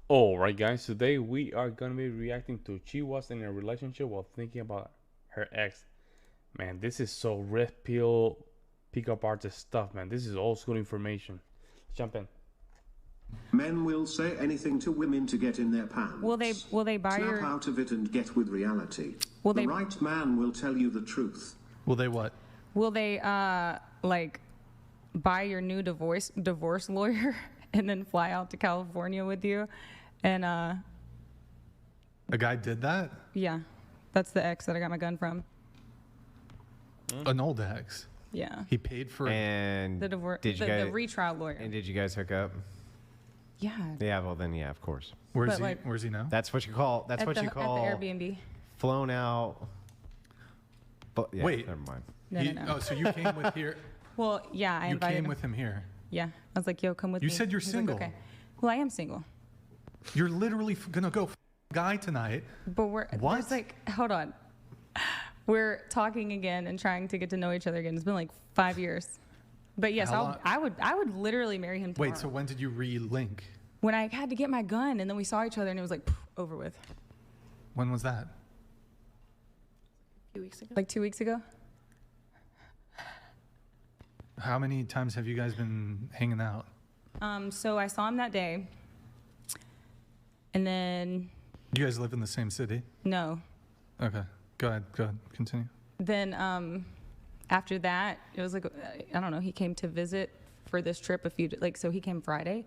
All right, guys. Today we are gonna be reacting to she was in a relationship while thinking about her ex. Man, this is so red pill pickup artist stuff, man. This is old school information. Jump in. Men will say anything to women to get in their pants. Will they buy Snap your out of it and get with reality. Will the they right man will tell you the truth. Will they what? will they like buy your new divorce lawyer and then fly out to California with you? And A guy did that? yeah, that's the ex that I got my gun from. An old ex. Yeah. He paid for And The divorce did you the guys, retrial lawyer. and did you guys hook up? Yeah. Yeah, well then, yeah, of course. Where's but he? like- Where's he now? That's what you call. That's At what the, you call at the Airbnb. flown out. But yeah, Wait. never mind. No, He- no, no. Oh, so you came with here? Well, yeah, I You invited came him. with him here. Yeah. I was like, yo, come with You me. said you're He's single. Like, okay. Well, I am single. You're literally gonna go a guy tonight. But we're What? there's like, hold on. We're talking again and trying to get to know each other again. It's been like 5 years. But yes, How long- I would literally marry him tomorrow. Wait, so when did you re-link? When I had to get my gun and then we saw each other and it was like over with. When was that? A few weeks ago. Like 2 weeks ago. How many times have you guys been hanging out? So I saw him that day. And then You guys live in the same city? no. Okay. Go ahead. Continue. Then after that, it was like I don't know, he came to visit for this trip so he came Friday.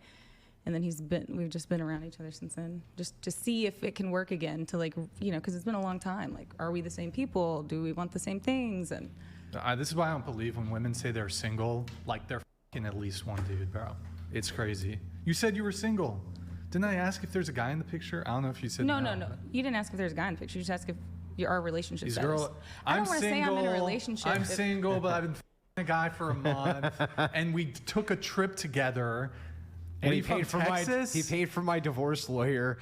And then we've just been around each other since then, just to see if it can work again, to like, because it's been a long time. Like, are we the same people? Do we want the same things? And This is why I don't believe when women say they're single, like they're f***ing at least one dude, bro. It's crazy. You said you were single. Didn't I ask if there's a guy in the picture? I don't know if you said no. You didn't ask if there's a guy in the picture. You just asked if our relationship These status. girl, I I'm don't want to say I'm in a single, relationship. I'm single, but I've been f***ing a guy for a month, and we took a trip together. And Were he you from paid for Texas? he paid for my divorce lawyer.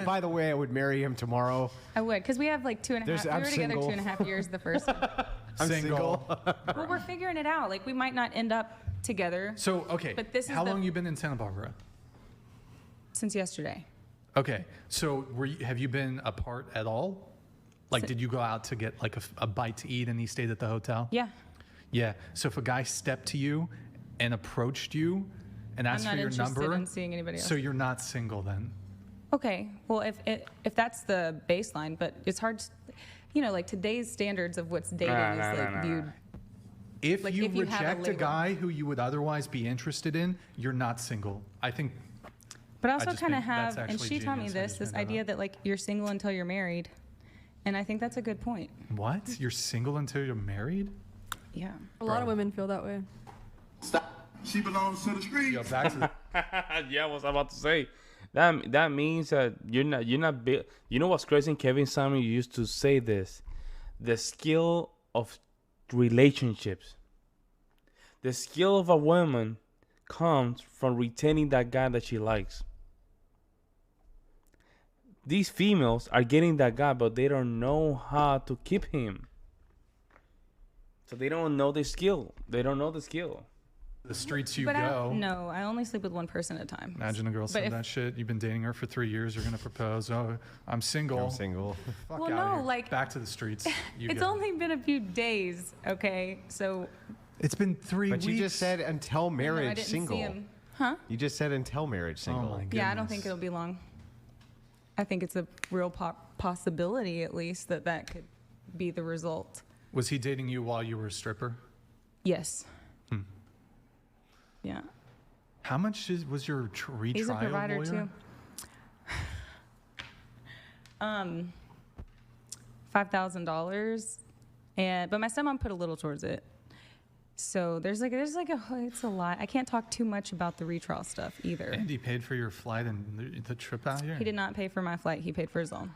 By the way, I would marry him tomorrow. I would, because we have like 2.5. There's- We I'm were together single. 2.5 years the first one. I'm single. Well, we're figuring it out. Like, we might not end up together So okay, But this is how the- long you been in Santa Barbara? since yesterday. Okay, so have you been apart at all? Like, did you go out to get like a bite to eat and he stayed at the hotel? Yeah. Yeah. So if a guy stepped to you and approached you and asked not for your interested number, in seeing anybody else. so you're not single then? Okay. Well, if that's the baseline, but it's hard to, like today's standards of what's dating is like viewed. If Like, you if you have a reject a label. guy who you would otherwise be interested in, you're not single. I think. But I also just kind of think that's have, and actually she taught me genius. I just this made that idea up. that like you're single until you're married, and I think that's a good point. What? You're single until you're married? Yeah. A lot of women feel that way. She belongs to the streets. Yo, back to the. Yeah, I was about to say. That means that you're not built. You know what's crazy? Kevin Samuel used to say this: the skill of relationships. The skill of a woman comes from retaining that guy that she likes. These females are getting that guy, but they don't know how to keep him. So they don't know the skill. They don't know the skill. The streets you But go. no, I only sleep with one person at a time. Imagine a girl But said if- that shit. You've been dating her for 3 years. You're gonna propose. Oh, I'm single. I'm single. Fuck Well, outta no, here. like- back to the streets. You It's go. only been a few days, okay? So It's been 3 But weeks. you just said until no, I marriage didn't single. see him. Huh? You just said until marriage single. Oh my god. Yeah, I don't think it'll be long. I think it's a real possibility, at least, that could be the result. Was he dating you while you were a stripper? Yes. Yeah. How much was your retrial He's a provider lawyer? too. $5,000, but my stepmom put a little towards it. So there's it's a lot. I can't talk too much about the retrial stuff either. And he paid for your flight and the trip out here? He did not pay for my flight. He paid for his own.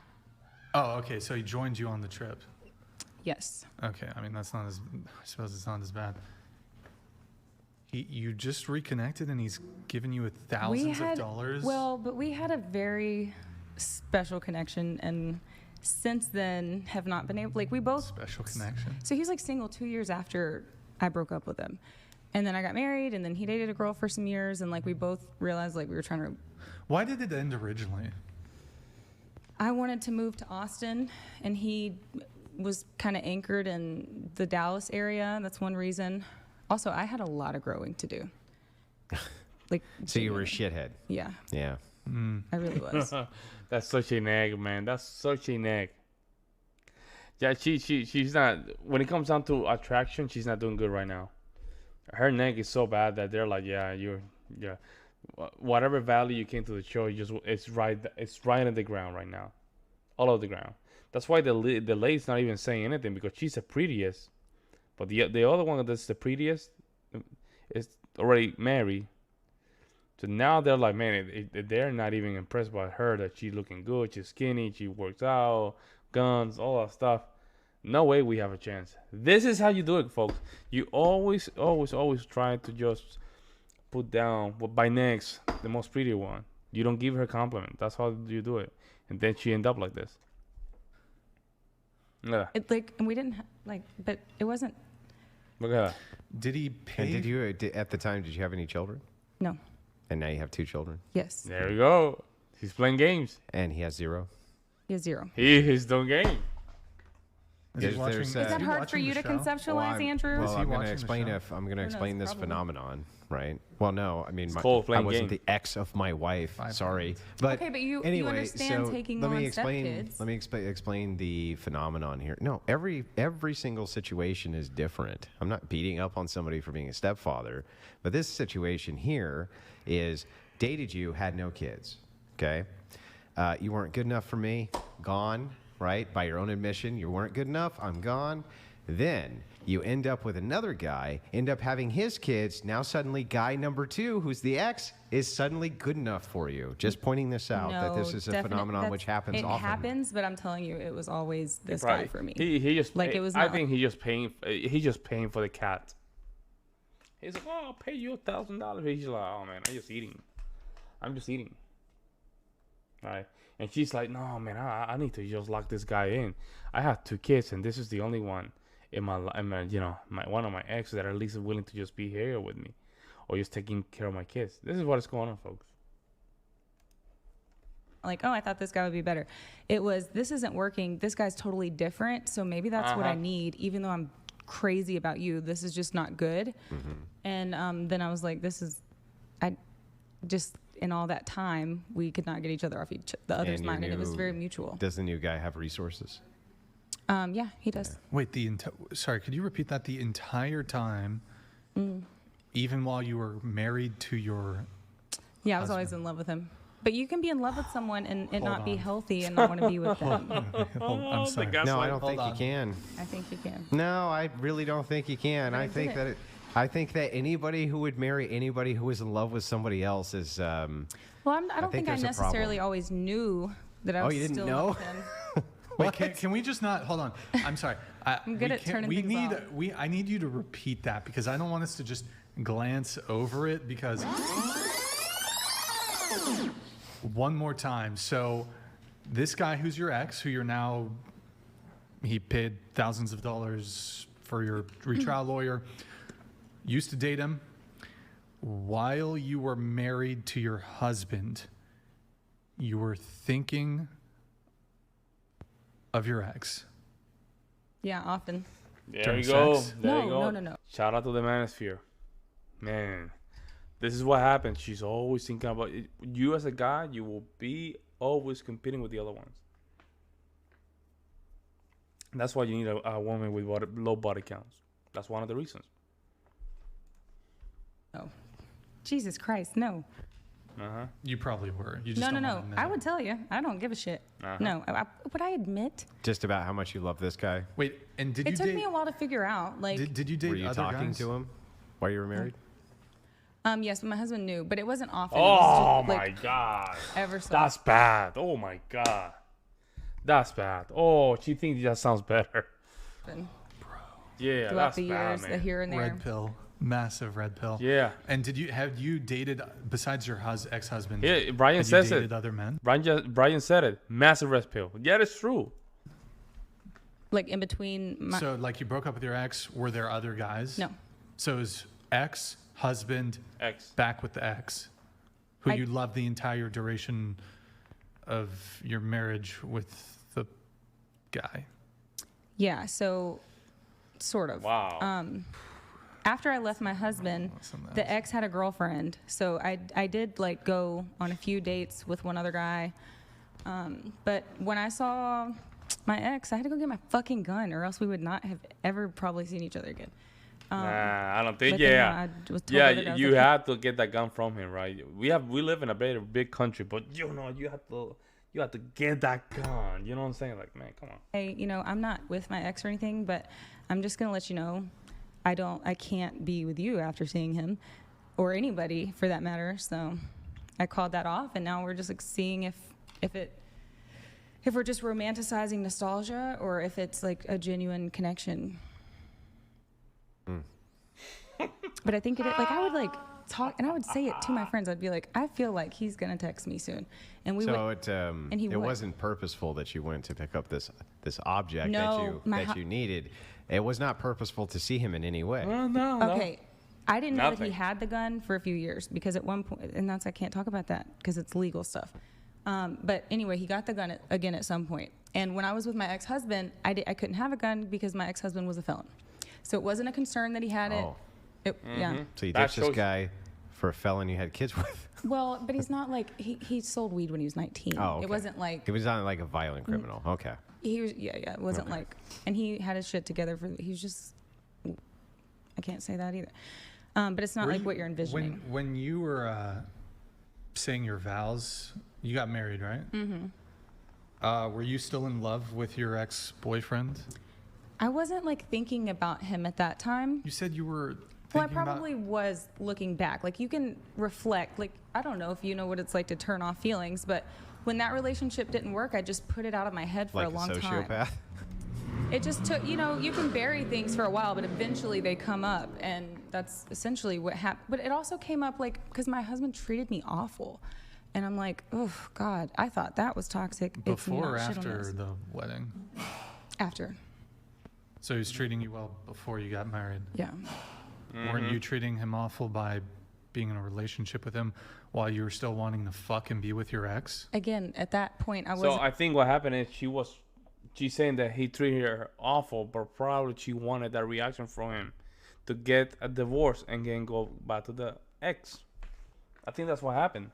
Oh, okay. So he joined you on the trip. Yes. Okay. I mean, that's not as. I suppose it's not as bad. You just reconnected and he's given you thousands of dollars. Well, but we had a very special connection, and since then have not been able. Like we both. Special connection. So he was like single 2 years after I broke up with him, and then I got married, and then he dated a girl for some years, and like we both realized like we were trying to Why did it end originally? I wanted to move to Austin, and he was kind of anchored in the Dallas area. That's one reason. Also, I had a lot of growing to do. Like, So you were a shithead. yeah, Yeah. I really was. That's such a nag, man. That's such a nag. Yeah, she's not. When it comes down to attraction, she's not doing good right now. Her nag is so bad that they're like, yeah, whatever value you came to the show, it's right in the ground right now, all over the ground. That's why the lady's not even saying anything, because she's the prettiest, but the other one that's the prettiest is already married. So now they're like, man, they're not even impressed by her, that she's looking good, she's skinny, she works out, guns, all that stuff. No way we have a chance. This is how you do it, folks. You always try to just put down by next the most pretty one. You don't give her a compliment. That's how you do it, and then she end up like this. Yeah. And we didn't but it wasn't. Look at that. Did he pay? And did you at the time? Did you have any children? No. And now you have 2 children. Yes. There we go. He's playing games. And he has 0. He has 0. He is doing game. Is Is that hard for you to conceptualize, Andrew? Well, I'm going to watching the explain show? explain this probably. phenomenon, right? Well, no, I mean, It's called I playing wasn't games. the ex of my wife. Sorry, but Okay, but you anyway, understand so taking let me on explain. stepkids. Let me explain the phenomenon here. No, every single situation is different. I'm not beating up on somebody for being a stepfather, but this situation here is dated you, had no kids. Okay, you weren't good enough for me. Gone. Right? By your own admission, you weren't good enough. I'm gone. Then you end up with another guy, end up having his kids. Now suddenly guy number 2, who's the ex, is suddenly good enough for you. Just pointing this out, that this is a phenomenon which happens often. It happens, but I'm telling you, it was always this Right. guy for me. He just Like, it was I not- think he's just paying for the cat. He's like, oh, I'll pay you $1,000. He's like, oh man, I'm just eating. Right. And she's like, no, man, I need to just lock this guy in. I have 2 kids, and this is the only one in my one of my exes that are at least willing to just be here with me, or just taking care of my kids. This is what is going on, folks. Like, oh, I thought this guy would be better. It was, this isn't working. This guy's totally different. So maybe that's what I need, even though I'm crazy about you. This is just not good. And then I was like, in all that time, we could not get each other off the other's mind, and it was very mutual. Does the new guy have resources? Yeah, he does. Wait, sorry, could you repeat that? The entire time, even while you were married to your Yeah, I was always in love with him. But you can be in love with someone and it not be healthy and not want to be with them. I'm sorry. No, I don't think you can. I think you can. No, I really don't think you can. But I I think did that it. I think that anybody who would marry anybody who is in love with somebody else is. Well, I don't think I there's a necessarily problem. always knew that I was Oh, you didn't still know? with him. Wait, can we just not hold on? I'm sorry. I'm good at turning things off. I need you to repeat that, because I don't want us to just glance over it, because one more time. So this guy who's your ex, who you're now, he paid thousands of dollars for your retrial lawyer, used to date him while you were married to your husband. You were thinking of your ex. Yeah, often. There During you go. sex? There No, you go. no. Shout out to the manosphere. Man, this is what happens. She's always thinking about it. You as a guy, you will be always competing with the other ones. That's why you need a woman with low body counts. That's one of the reasons. Oh, Jesus Christ, no. You probably were. You just No. don't wanna admit I it. would tell you. I don't give a shit. No. Would I admit? just about how much you love this guy. Wait, and did It you took date? me a while to figure out. Like, Did you date Were you other talking guys? to him while you were married? yes, but my husband knew, but it wasn't often. It Oh was just, my like, God. ever so That's bad. Oh my God. That's bad. Oh, she thinks that sounds better. often Yeah, throughout that's the bad, years, the man. here and there. Red pill, massive red pill. Yeah. And have you dated, besides your ex-husband? Yeah, Brian had says you it. dated other men? Brian said it. Massive red pill. Yeah, it's true. Like in between my So, like, you broke up with your ex. Were there other guys? no. So it was ex, husband, X. back with the ex. who you loved the entire duration of your marriage with the guy. Yeah, so sort of. Wow. After I left my husband, the ex had a girlfriend. So I did like go on a few dates with one other guy. But when I saw my ex, I had to go get my fucking gun, or else we would not have ever probably seen each other again. Nah, I don't think. but then, Yeah, I was told yeah. that I was You like, had to get that gun from him, right? We live in a very big country, but you have to get that gun. You know what I'm saying? Like, man, come on. hey, I'm not with my ex or anything, but I'm just gonna let you know, I can't be with you after seeing him, or anybody for that matter. So I called that off, and now we're just like seeing if we're just romanticizing nostalgia or if it's like a genuine connection. But I think like I would like talk, and I would say it to my friends. I'd be like, I feel like he's gonna text me soon, and we would. And he it would. wasn't purposeful that you went to pick up this object No, that you needed. It was not purposeful to see him in any way. No. Okay, I didn't know that Nothing. he had the gun for a few years because at one point, and I can't talk about that because it's legal stuff. But anyway, he got the gun again at some point. And when I was with my ex-husband, I couldn't have a gun because my ex-husband was a felon. So it wasn't a concern that he had it. Oh. Yeah. So you That ditched this shows- guy for a felon you had kids with. Well, but he's not like he sold weed when he was 19. Oh, okay. It wasn't like He was not like a violent criminal. Okay. he was. Yeah. It wasn't like, and he had his shit together he was just. I can't say that either. But it's not like what you're envisioning. When you were saying your vows, you got married, right? Mm-hmm. Were you still in love with your ex-boyfriend? I wasn't like thinking about him at that time. You said you were. Well, I thinking about- probably was looking back. Like you can reflect. Like I don't know if you know what it's like to turn off feelings, but when that relationship didn't work, I just put it out of my head for Like a long a sociopath. time. It just took, you can bury things for a while, but eventually they come up, and that's essentially what happened. But it also came up like because my husband treated me awful, and I'm like, oh God, I thought that was toxic. Before or it's not. Shit on after this. the wedding? After. So he was treating you well before you got married. Yeah. Weren't you treating him awful by being in a relationship with him while you were still wanting to fuck and be with your ex? Again, at that point, I So was. I think what happened is she's saying that he treated her awful, but probably she wanted that reaction from him to get a divorce and then go back to the ex. I think that's what happened.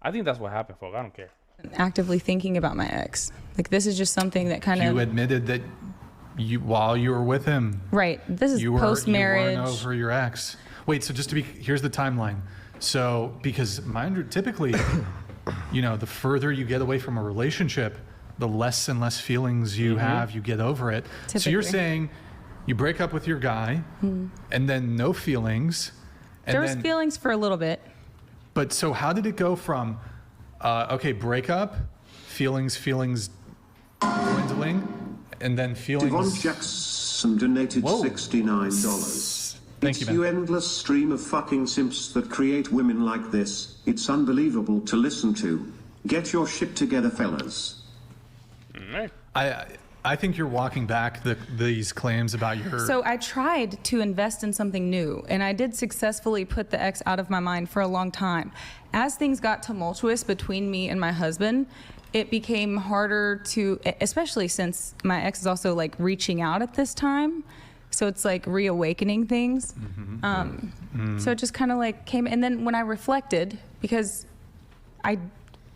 Folks. I don't care. Actively thinking about my ex. Like this is just something that kind You of. admitted that while you were with him, Right. This is you post-marriage. weren't over your ex. Wait, so here's the timeline. So because typically, the further you get away from a relationship, the less and less feelings you have, you get over it. So you're Typically. saying you break up with your guy and then no feelings. And There was then, feelings for a little bit. But so how did it go from, break up, feelings dwindling, and then Devon feelings... Jackson donated Whoa. $69. Thank It's you, man. you endless stream of fucking simps that create women like this. It's unbelievable to listen to. Get your shit together, fellas. I think you're walking back these claims about your... So I tried to invest in something new, and I did successfully put the ex out of my mind for a long time. As things got tumultuous between me and my husband, it became harder to, especially since my ex is also like reaching out at this time. So it's like reawakening things. So it just kind of like came, and then when I reflected, because I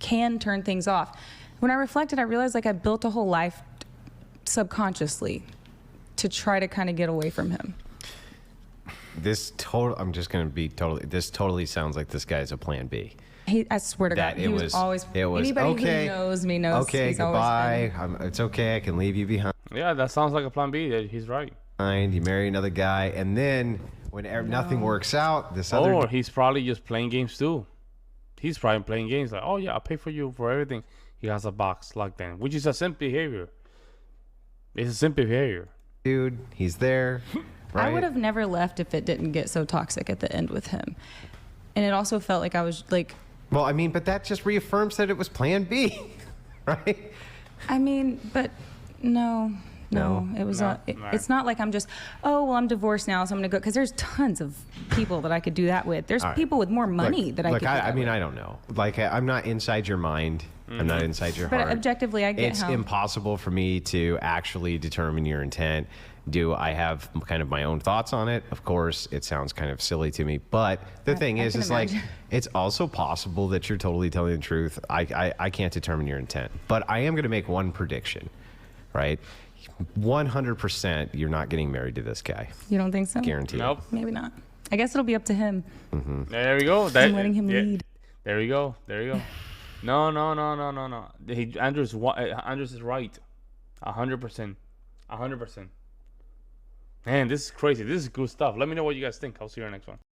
can turn things off, when I reflected, I realized like I built a whole life subconsciously to try to kind of get away from him. This totally sounds like this guy's a plan B. I swear to God, he was always. Anybody okay, who knows me knows. Okay, he's goodbye. Always It's okay. I can leave you behind. Yeah, that sounds like a plan B. Yeah, he's right. You marry another guy, and then when nothing works out, this other... Or he's probably just playing games too. He's probably playing games like, oh yeah, I'll pay for you for everything. He has a box locked in, which is a simp behavior. It's a simp behavior. Dude, he's there. Right? I would have never left if it didn't get so toxic at the end with him. And it also felt like I was like. Well, I mean, but that just reaffirms that it was plan B, right? I mean, but no, No, it was No? it's not like I'm just, oh, well, I'm divorced now, so I'm going to go. Because there's tons of people that I could do that with. There's people with more money that I could do that I mean, with. I don't know. Like, I'm not inside your mind. I'm not inside your heart. But objectively, I get it's how. impossible for me to actually determine your intent. Do I have kind of my own thoughts on it? Of course, it sounds kind of silly to me. But the thing is like, it's also possible that you're totally telling the truth. I can't determine your intent. But I am going to make one prediction, right? 100% you're not getting married to this guy. You don't think so? Guaranteed. Nope. Maybe not. I guess it'll be up to him. There we go. I'm letting him lead. There we go. There you go. No. Andrews is right. 100%. 100%. Man, this is crazy. This is good stuff. Let me know what you guys think. I'll see you in the next one.